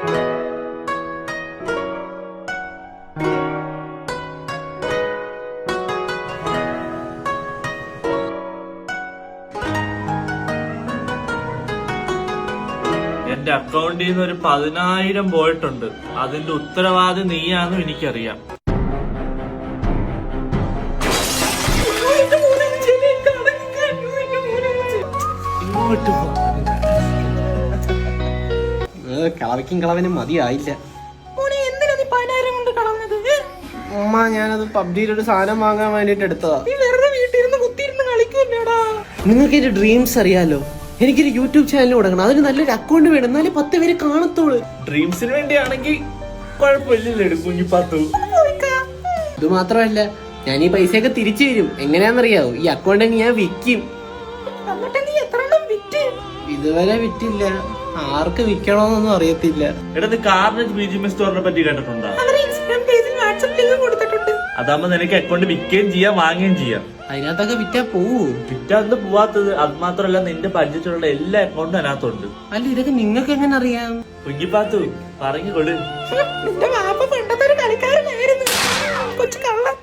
എന്റെ അക്കൗണ്ടിൽ നിന്ന് ഒരു 10,000 പോയിട്ടുണ്ട്. അതിന്റെ ഉത്തരവാദി നീയാണെന്നും എനിക്കറിയാം. കളവയ്ക്കും കളവനും മതിയായില്ല. അമ്മ ഞാനത് പബ്ജിയിലൊരു സാധനം വാങ്ങാൻ വേണ്ടിട്ട് എടുത്തതാ. നിങ്ങൾക്ക് എന്റെ ഡ്രീംസ് അറിയാലോ. എനിക്കൊരു യൂട്യൂബ് ചാനൽ തുടങ്ങണം. അതിന് നല്ലൊരു അക്കൗണ്ട് വേണം, എന്നാലും 10 പേര് കാണത്തുള്ളൂ. ഡ്രീംസിന് വേണ്ടിയാണെങ്കിൽ കുഴപ്പമില്ലല്ലോ കുഞ്ഞിപ്പാത്തു. ഇത് മാത്രമല്ല, ഞാൻ ഈ പൈസയൊക്കെ തിരിച്ചു തരും. എങ്ങനെയാണെന്നറിയാവോ? ഈ അക്കൗണ്ട് ഞാൻ വിൽക്കും. ഇതുവരെ വിറ്റില്ല. ആർക്ക് വിൽക്കണോന്നൊന്നും അറിയത്തില്ല. എടാ, കാർണേജ് BGMS സ്റ്റോറിനെ പറ്റി കേട്ടിട്ടുണ്ടോ? അതാകുമ്പോ നിനക്ക് അക്കൗണ്ട് വിൽക്കുകയും ചെയ്യാം വാങ്ങുകയും ചെയ്യാം. അതിനകത്തൊക്കെ വിറ്റാ പോവൂ? വിറ്റാ അന്ന് പോവാത്തത്. അത് മാത്രമല്ല, നിന്റെ പരിചയത്തിലുള്ള എല്ലാ അക്കൗണ്ടും അതിനകത്തുണ്ട്. അല്ല, ഇതൊക്കെ നിങ്ങൾക്ക് എങ്ങനെ അറിയാം? കുഞ്ഞിപ്പാത്തു പറഞ്ഞു കൊടു. നിന്റെ വാപ്പ പണ്ടത്തെ ഒരു കളിക്കാരനായിരുന്നു, കൊച്ചു കള്ളം.